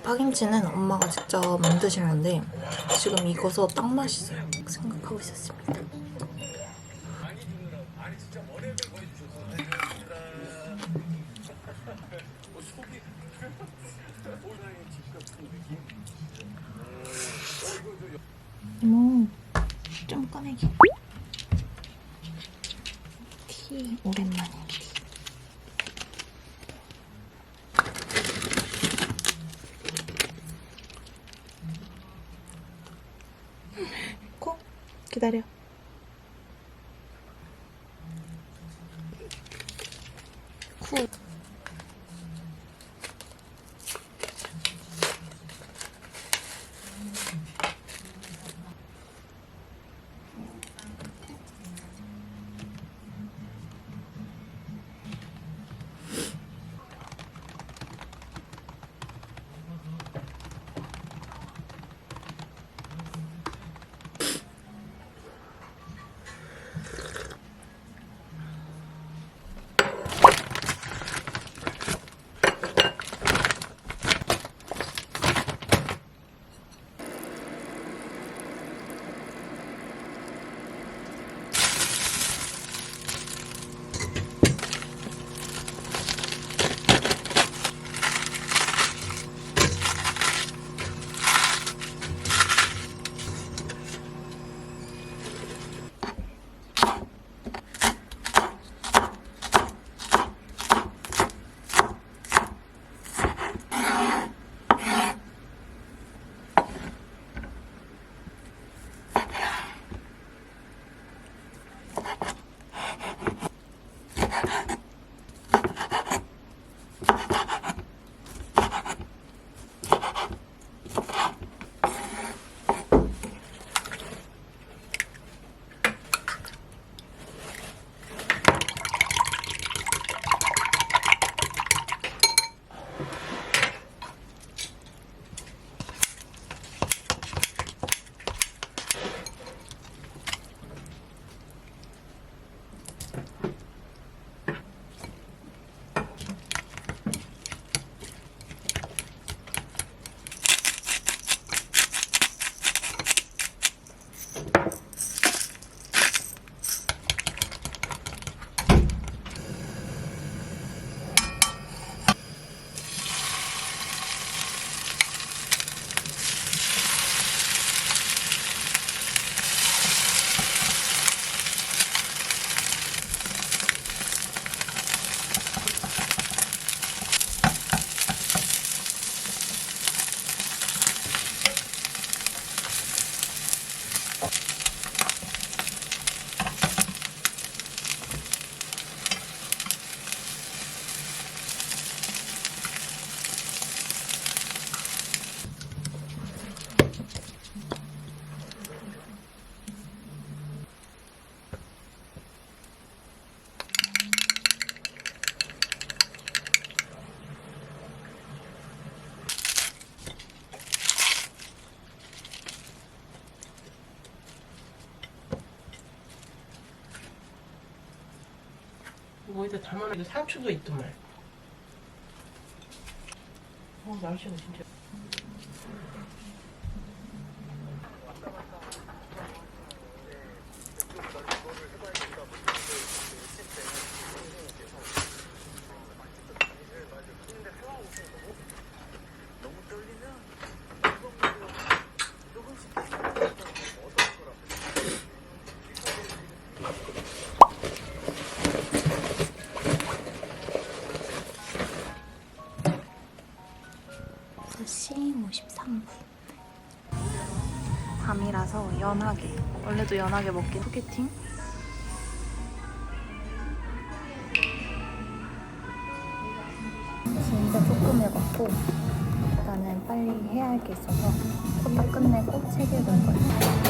파김치는 엄마가 직접 만드시는데 지금 익어서 딱 맛있어요 생각하고 있었습니다. 이모 좀 꺼내기. 티 오랜만에 티. 코 기다려. 쿨. 뭐에다 담아놔도 상추도 있더만. 날씨가 진짜. 시 53분. 밤이라서 연하게, 원래도 연하게 먹긴 소개팅. 진짜 조금 읽었고 일단은 빨리 해야 할 게 있어서 포토 끝내고 책 읽을 거예요.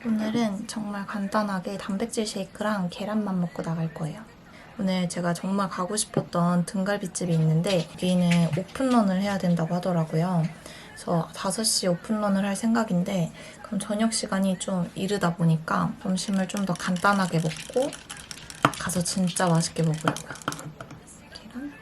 오늘은 정말 간단하게 단백질 쉐이크랑 계란만 먹고 나갈 거예요. 오늘 제가 정말 가고 싶었던 등갈비집이 있는데 여기는 오픈런을 해야 된다고 하더라고요. 그래서 5시에 오픈런을 할 생각인데 그럼 저녁 시간이 좀 이르다 보니까 점심을 좀 더 간단하게 먹고 가서 진짜 맛있게 먹으려고요. 계란?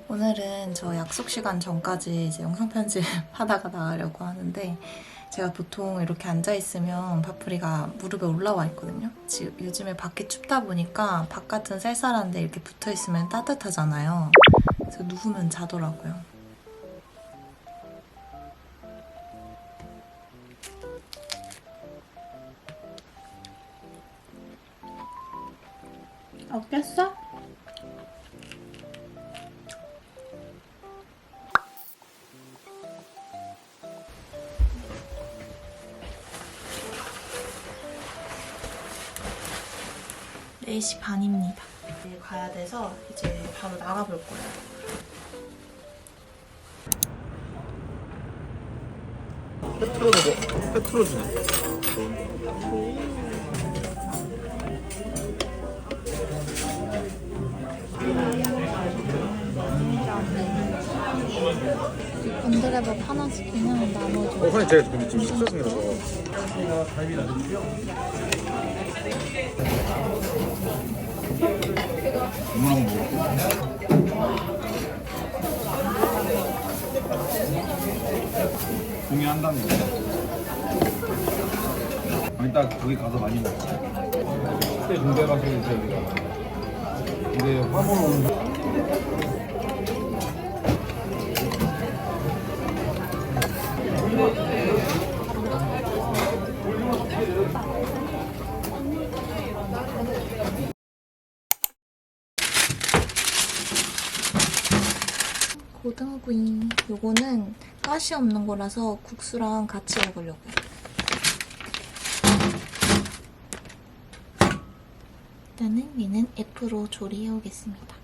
오늘은 저 약속 시간 전까지 이제 영상 편집 하다가 나가려고 하는데 제가 보통 이렇게 앉아있으면 파프리가 무릎에 올라와 있거든요. 지금 요즘에 밖이 춥다 보니까 바깥은 쌀쌀한데 이렇게 붙어있으면 따뜻하잖아요. 그래서 누우면 자더라고요. 깼어? 네 4시 반입니다. 이제 가야 돼서 이제 바로 나가볼 거예요. 페트로 주네. 건드레밥 하나 시키면 나눠줘. 사장님 제가 근데 지금 숙소 중이라서. 국물 한번 먹을게요. 공유한다는 거. 아니 딱 거기 가서 많이 먹어. 그때 군대 가서 이제 우리가 근데 화물 오는 거. 고등구이. 요거는 가시 없는 거라서 국수랑 같이 먹으려고요. 일단은 얘는 F로 조리해 오겠습니다.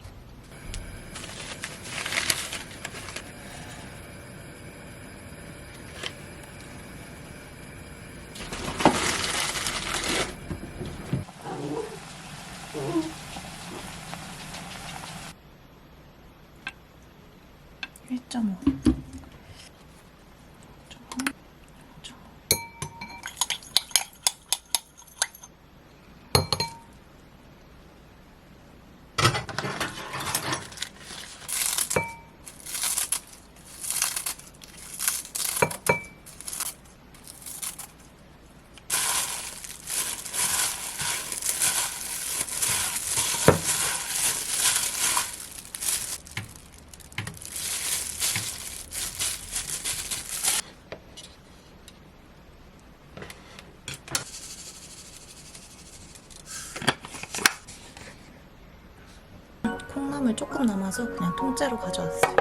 콩나물 조금 남아서 그냥 통째로 가져왔어요.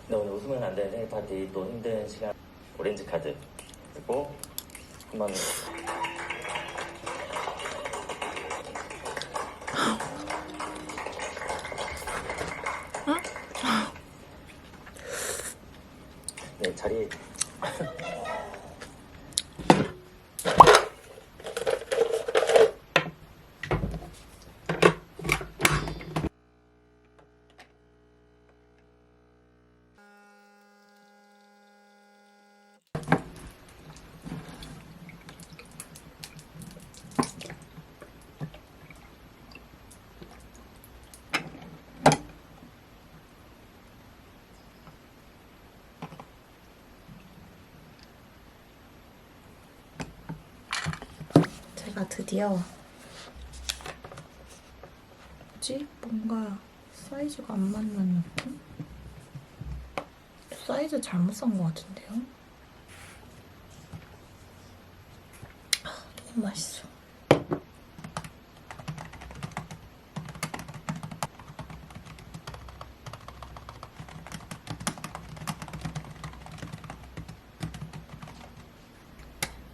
너 오늘 웃으면 안 되는 생일 파티 또 힘든 시간 오렌지 카드 그리고 9만 원. 네 자리. 얘가 드디어 뭐지? 뭔가 사이즈가 안 맞는 느낌? 사이즈 잘못 산 것 같은데요? 너무 맛있어.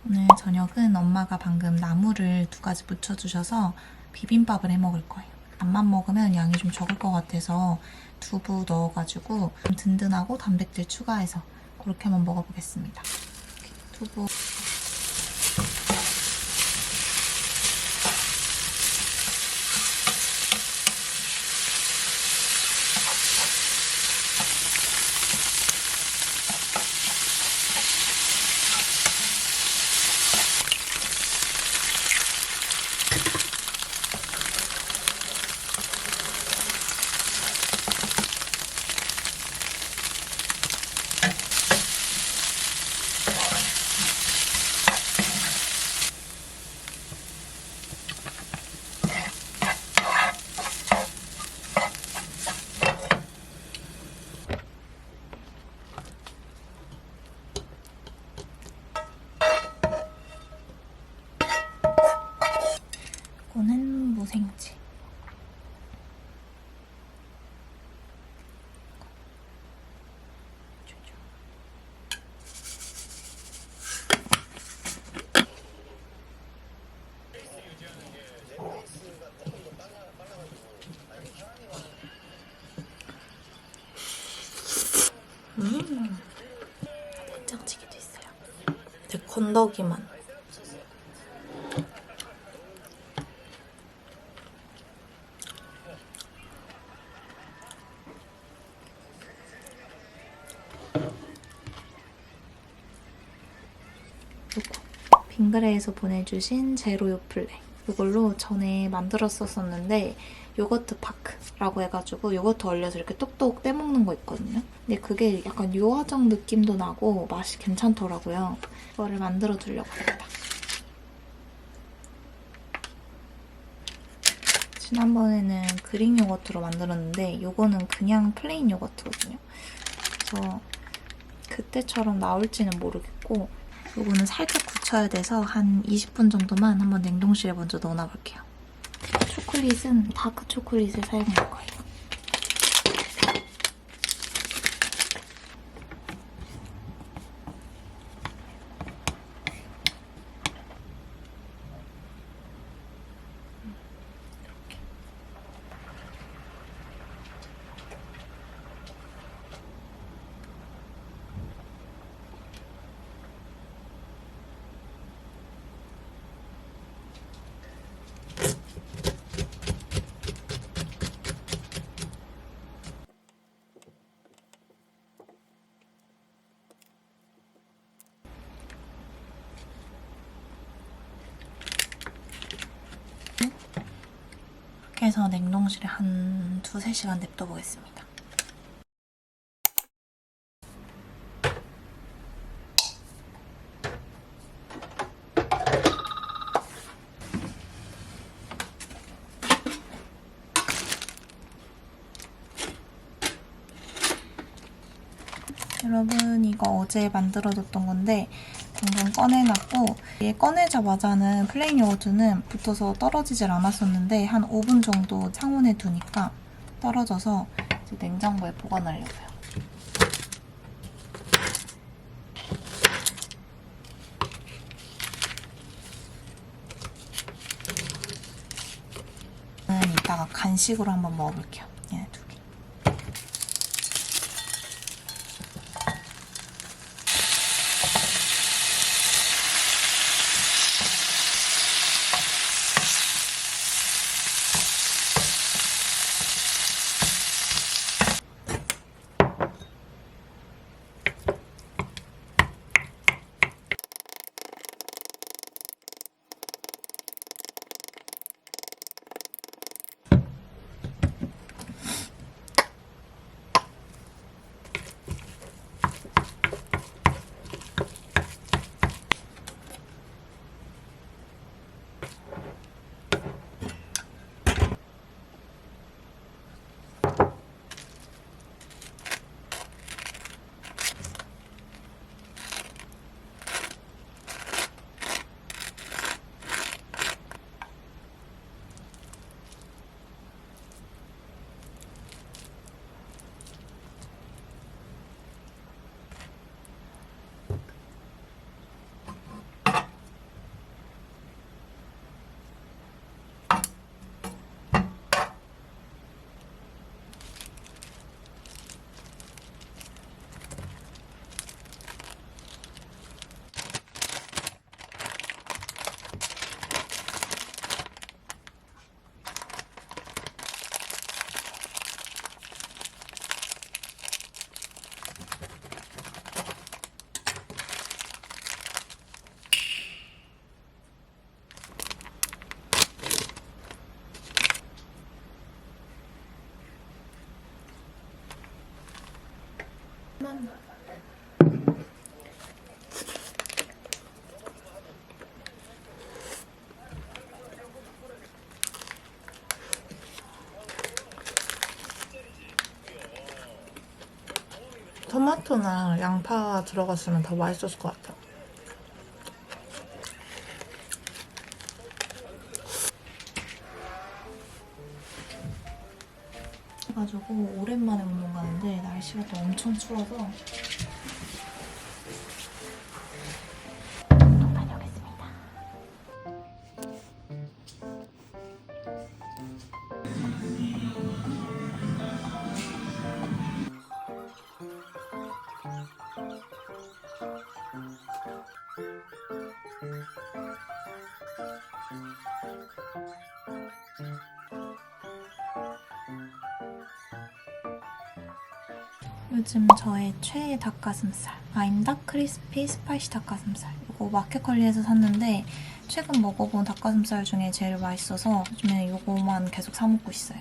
오늘 저녁은 엄마가 방금 나물을 2가지 무쳐주셔서 비빔밥을 해 먹을 거예요. 밥만 먹으면 양이 좀 적을 것 같아서 두부 넣어가지고 좀 든든하고 단백질 추가해서 그렇게 한번 먹어보겠습니다. 두부. 이거는 무생채. 된장찌개도 있어요. 근데 건더기만. 요거 빙그레에서 보내주신 제로 요플레. 이걸로 전에 만들었었는데 요거트 파크라고 해가지고 요거트 얼려서 이렇게 똑똑 떼먹는 거 있거든요. 근데 그게 약간 요화정 느낌도 나고 맛이 괜찮더라고요. 이거를 만들어 두려고 합니다. 지난번에는 그릭 요거트로 만들었는데 요거는 그냥 플레인 요거트거든요. 그래서 그때처럼 나올지는 모르겠고 요거는 살짝 굳혀야 돼서 한 20분 정도만 한번 냉동실에 먼저 넣어놔볼게요. 초콜릿은 다크 초콜릿을 사용할 거예요. 이렇게 해서 냉동실에 한 2-3시간 냅둬보겠습니다. 여러분 이거 어제 만들어뒀던 건데 방금 꺼내놨고 얘 꺼내자마자는 플레인 요거트는 붙어서 떨어지질 않았었는데 한 5분 정도 상온에 두니까 떨어져서 이제 냉장고에 보관하려고요. 이따가 간식으로 한번 먹어볼게요. 얘네 2개. 토마토랑 양파 들어갔으면 더 맛있었을 것 같아. 그래가지고 오랜만에 운동 가는데 날씨가 또 엄청 추워서 운동 다녀오겠습니다. 요즘 저의 최애 닭가슴살 아임닭 크리스피 스파이시 닭가슴살 이거 마켓컬리에서 샀는데 최근 먹어본 닭가슴살 중에 제일 맛있어서 요즘에 이거만 계속 사 먹고 있어요.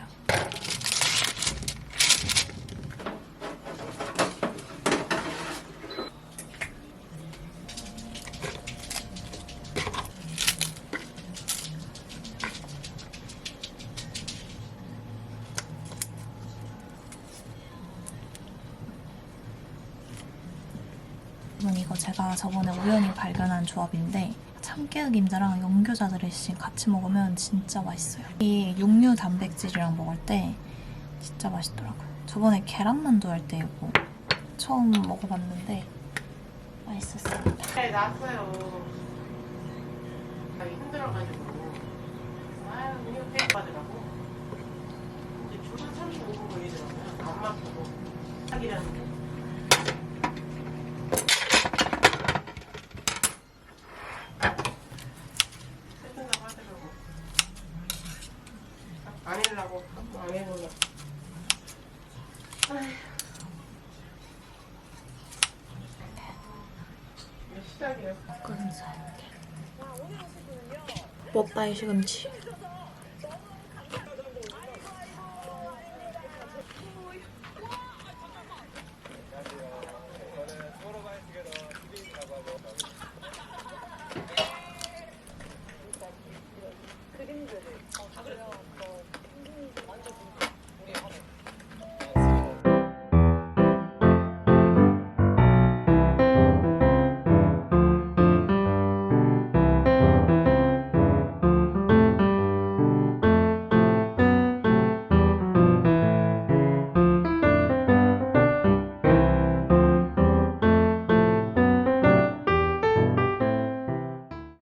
이거 제가 저번에 우연히 발견한 조합인데 참깨 김자랑 연교자 드레싱 같이 먹으면 진짜 맛있어요. 이 육류 단백질이랑 먹을 때 진짜 맛있더라고요. 저번에 계란만두 할 때 이거 처음 먹어봤는데 맛있었습니다. 네, 났어요. 힘들어가지고. 아유, 그냥 백 받으라고. 이제 주로 35분 걸리더라고요. 안 맞고. 하기라는 게. 해준다고 하더라고. 안 해려고. 안 해보려. 시작이에요. 닭가슴살 먹다이 시금치